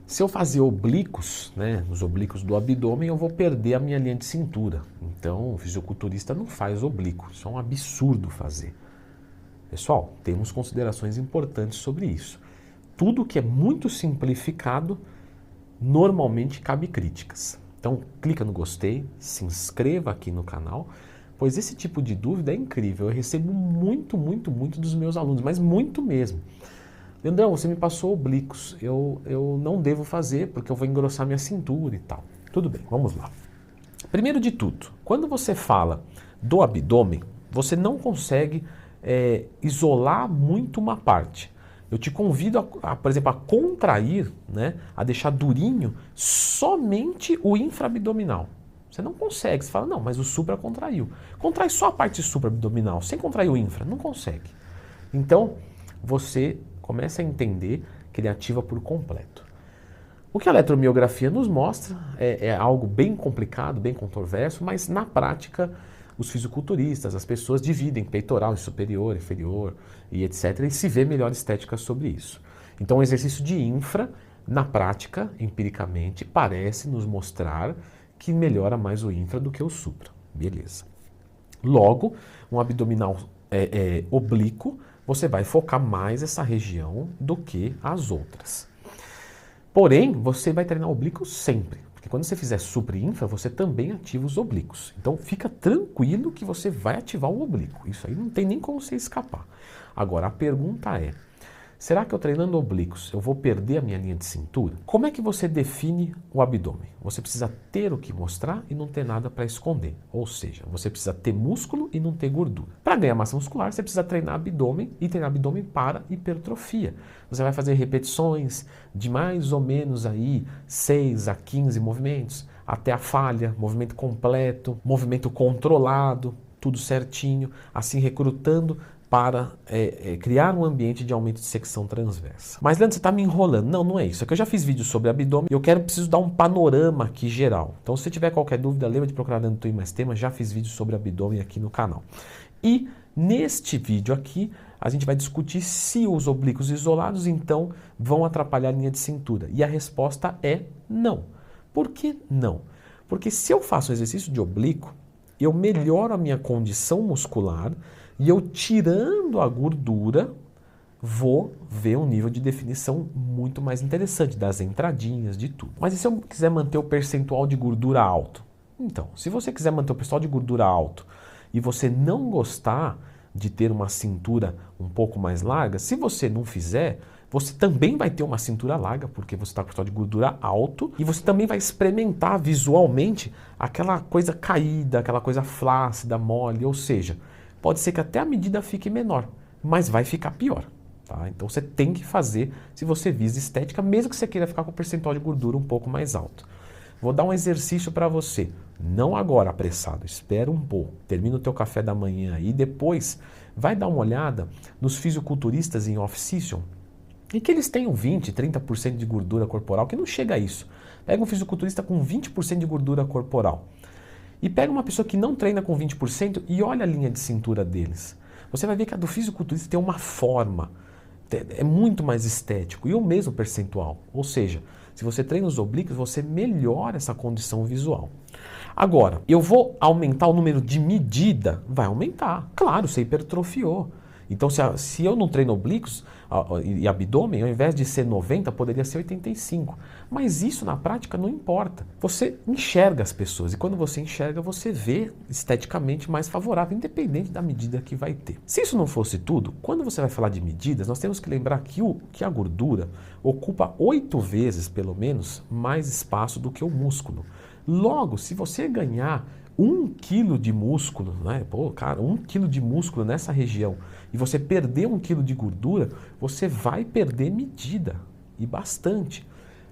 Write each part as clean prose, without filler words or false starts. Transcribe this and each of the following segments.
Se eu fazer oblíquos, né, os oblíquos do abdômen, eu vou perder a minha linha de cintura. Então, o fisiculturista não faz oblíquo. Isso é um absurdo fazer. Pessoal, temos considerações importantes sobre isso. Tudo que é muito simplificado, normalmente cabe críticas. Então, clica no gostei, se inscreva aqui no canal, pois esse tipo de dúvida é incrível. Eu recebo muito, muito, muito dos meus alunos, mas muito mesmo. Leandrão, você me passou oblíquos, eu não devo fazer porque eu vou engrossar minha cintura e tal. Tudo bem, vamos lá. Primeiro de tudo, quando você fala do abdômen, você não consegue isolar muito uma parte. Eu te convido, por exemplo, a contrair, né, a deixar durinho somente o infraabdominal. Você não consegue, você fala, não, mas o supra contraiu. Contrai só a parte supraabdominal, sem contrair o infra, não consegue. Então, você começa a entender que ele ativa por completo. O que a eletromiografia nos mostra é algo bem complicado, bem controverso, mas na prática os fisiculturistas, as pessoas dividem peitoral em superior, inferior e etc. e se vê melhor estética sobre isso. Então o exercício de infra, na prática, empiricamente, parece nos mostrar que melhora mais o infra do que o supra. Beleza. Logo, um abdominal oblíquo, você vai focar mais essa região do que as outras. Porém, você vai treinar oblíquo sempre, porque quando você fizer supra e infra, você também ativa os oblíquos. Então fica tranquilo que você vai ativar o oblíquo. Isso aí não tem nem como você escapar. Agora, a pergunta é, será que eu treinando oblíquos eu vou perder a minha linha de cintura? Como é que você define o abdômen? Você precisa ter o que mostrar e não ter nada para esconder. Ou seja, você precisa ter músculo e não ter gordura. Para ganhar massa muscular, você precisa treinar abdômen e treinar abdômen para hipertrofia. Você vai fazer repetições de mais ou menos aí 6 a 15 movimentos, até a falha, movimento completo, movimento controlado, tudo certinho, assim recrutando para criar um ambiente de aumento de secção transversa. Mas Leandro, você está me enrolando. Não, não é isso. É que eu já fiz vídeo sobre abdômen e eu preciso dar um panorama aqui geral. Então, se você tiver qualquer dúvida, lembra de procurar Leandro Twin mais temas. Já fiz vídeo sobre abdômen aqui no canal. E neste vídeo aqui, a gente vai discutir se os oblíquos isolados, então, vão atrapalhar a linha de cintura. E a resposta é não. Por que não? Porque se eu faço um exercício de oblíquo, eu melhoro a minha condição muscular e eu tirando a gordura, vou ver um nível de definição muito mais interessante, das entradinhas, de tudo. Mas e se eu quiser manter o percentual de gordura alto? Então, se você quiser manter o percentual de gordura alto e você não gostar de ter uma cintura um pouco mais larga, se você não fizer, você também vai ter uma cintura larga, porque você está com o percentual de gordura alto, e você também vai experimentar visualmente aquela coisa caída, aquela coisa flácida, mole, ou seja, pode ser que até a medida fique menor, mas vai ficar pior. Tá? Então você tem que fazer se você visa estética, mesmo que você queira ficar com o percentual de gordura um pouco mais alto. Vou dar um exercício para você, não agora apressado, espera um pouco, termina o teu café da manhã e depois vai dar uma olhada nos fisiculturistas em off-season e que eles tenham 20, 30% de gordura corporal, que não chega a isso. Pega um fisiculturista com 20% de gordura corporal e pega uma pessoa que não treina com 20% e olha a linha de cintura deles. Você vai ver que a do fisiculturista tem uma forma, é muito mais estético e o mesmo percentual. Ou seja, se você treina os oblíquos, você melhora essa condição visual. Agora, eu vou aumentar o número de medida? Vai aumentar. Claro, você hipertrofiou. Então, se eu não treino oblíquos e abdômen, ao invés de ser 90, poderia ser 85. Mas isso na prática não importa. Você enxerga as pessoas e quando você enxerga, você vê esteticamente mais favorável, independente da medida que vai ter. Se isso não fosse tudo, quando você vai falar de medidas, nós temos que lembrar que a gordura ocupa 8 vezes, pelo menos, mais espaço do que o músculo. Logo, se você ganhar 1 quilo de músculo, né? Pô, cara, 1 quilo de músculo nessa região e você perder 1 quilo de gordura, você vai perder medida e bastante.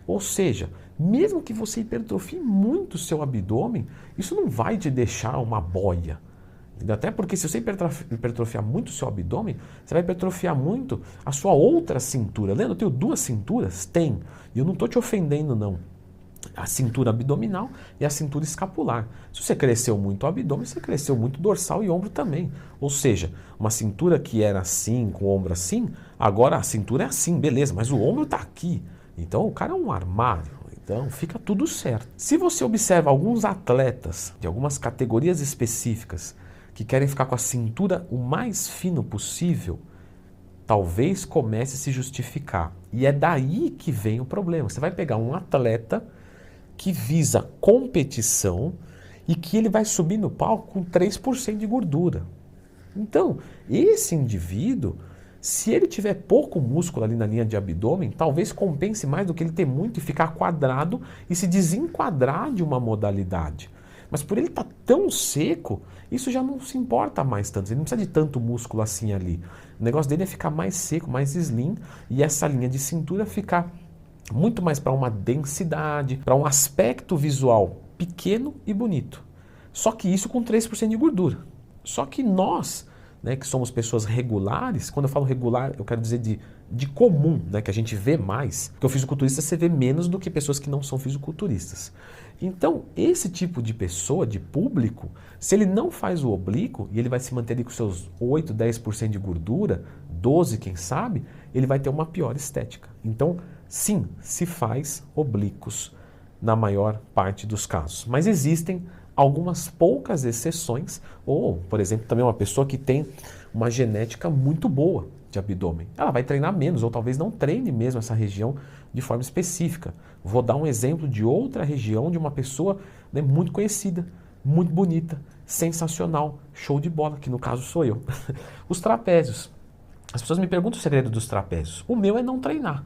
Ou seja, mesmo que você hipertrofie muito o seu abdômen, isso não vai te deixar uma boia. Até porque se você hipertrofiar muito o seu abdômen, você vai hipertrofiar muito a sua outra cintura. Lembra, eu tenho 2 cinturas? Tem. E eu não estou te ofendendo, não. A cintura abdominal e a cintura escapular. Se você cresceu muito o abdômen, você cresceu muito dorsal e ombro também. Ou seja, uma cintura que era assim, com o ombro assim, agora a cintura é assim, beleza, mas o ombro está aqui. Então o cara é um armário, então fica tudo certo. Se você observa alguns atletas de algumas categorias específicas que querem ficar com a cintura o mais fino possível, talvez comece a se justificar. E é daí que vem o problema. Você vai pegar um atleta que visa competição e que ele vai subir no palco com 3% de gordura. Então, esse indivíduo, se ele tiver pouco músculo ali na linha de abdômen, talvez compense mais do que ele ter muito e ficar quadrado e se desenquadrar de uma modalidade. Mas por ele estar tão seco, isso já não se importa mais tanto. Ele não precisa de tanto músculo assim ali. O negócio dele é ficar mais seco, mais slim e essa linha de cintura ficar muito mais para uma densidade, para um aspecto visual pequeno e bonito. Só que isso com 3% de gordura. Só que nós, né, que somos pessoas regulares, quando eu falo regular, eu quero dizer de comum, né, que a gente vê mais, porque o fisiculturista você vê menos do que pessoas que não são fisiculturistas. Então, esse tipo de pessoa, de público, se ele não faz o oblíquo e ele vai se manter ali com seus 8, 10% de gordura, 12% quem sabe, ele vai ter uma pior estética. Então, sim, se faz oblíquos na maior parte dos casos. Mas existem algumas poucas exceções, ou, por exemplo, também uma pessoa que tem uma genética muito boa de abdômen. Ela vai treinar menos, ou talvez não treine mesmo essa região de forma específica. Vou dar um exemplo de outra região de uma pessoa, né, muito conhecida, muito bonita, sensacional, show de bola, que no caso sou eu. Os trapézios. As pessoas me perguntam o segredo dos trapézios. O meu é não treinar.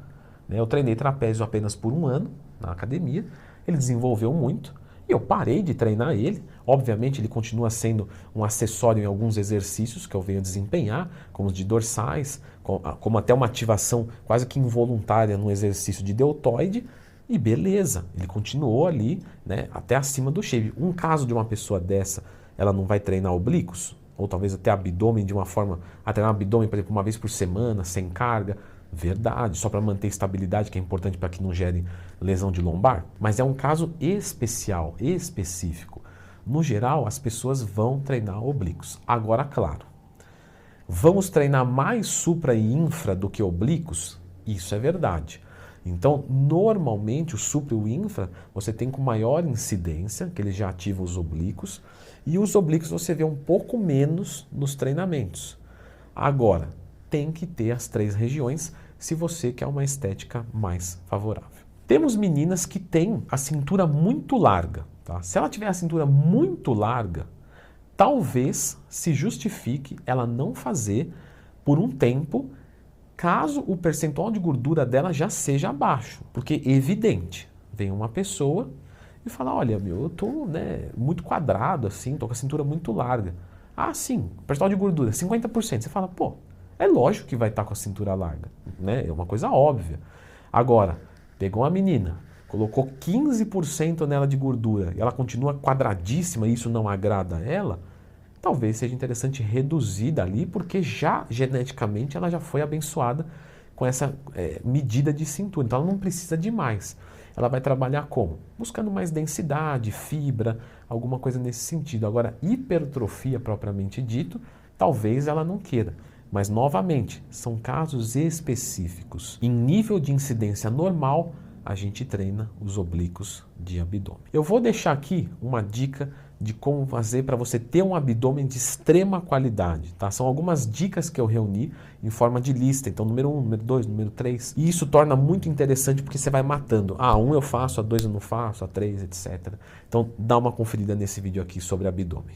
Eu treinei trapézio apenas por 1 ano na academia, ele desenvolveu muito, e eu parei de treinar ele. Obviamente ele continua sendo um acessório em alguns exercícios que eu venho desempenhar, como os de dorsais, como até uma ativação quase que involuntária no exercício de deltoide, e beleza, ele continuou ali, né, até acima do shape. Um caso de uma pessoa dessa, ela não vai treinar oblíquos, ou talvez até abdômen de uma forma, a treinar abdômen, por exemplo, uma vez por semana, sem carga. Verdade, só para manter estabilidade, que é importante para que não gere lesão de lombar. Mas é um caso especial, específico. No geral, as pessoas vão treinar oblíquos. Agora, claro, vamos treinar mais supra e infra do que oblíquos? Isso é verdade. Então, normalmente, o supra e o infra você tem com maior incidência, que ele já ativa os oblíquos, e os oblíquos você vê um pouco menos nos treinamentos. Agora, tem que ter as 3 regiões se você quer uma estética mais favorável. Temos meninas que têm a cintura muito larga. Tá? Se ela tiver a cintura muito larga, talvez se justifique ela não fazer por um tempo, caso o percentual de gordura dela já seja baixo. Porque é evidente, vem uma pessoa e fala, olha, eu tô, né, muito quadrado assim, tô com a cintura muito larga. Ah, sim, percentual de gordura, 50%. Você fala, pô, é lógico que vai estar com a cintura larga, né? É uma coisa óbvia. Agora, pegou uma menina, colocou 15% nela de gordura e ela continua quadradíssima e isso não agrada a ela, talvez seja interessante reduzir dali, porque já geneticamente ela já foi abençoada com essa medida de cintura. Então ela não precisa de mais. Ela vai trabalhar como? Buscando mais densidade, fibra, alguma coisa nesse sentido. Agora, hipertrofia propriamente dito, talvez ela não queira. Mas, novamente, são casos específicos. Em nível de incidência normal, a gente treina os oblíquos de abdômen. Eu vou deixar aqui uma dica de como fazer para você ter um abdômen de extrema qualidade. Tá? São algumas dicas que eu reuni em forma de lista. Então, número 1, número 2, número 3. E isso torna muito interessante porque você vai matando. Ah, 1 eu faço, a 2 eu não faço, a 3, etc. Então, dá uma conferida nesse vídeo aqui sobre abdômen.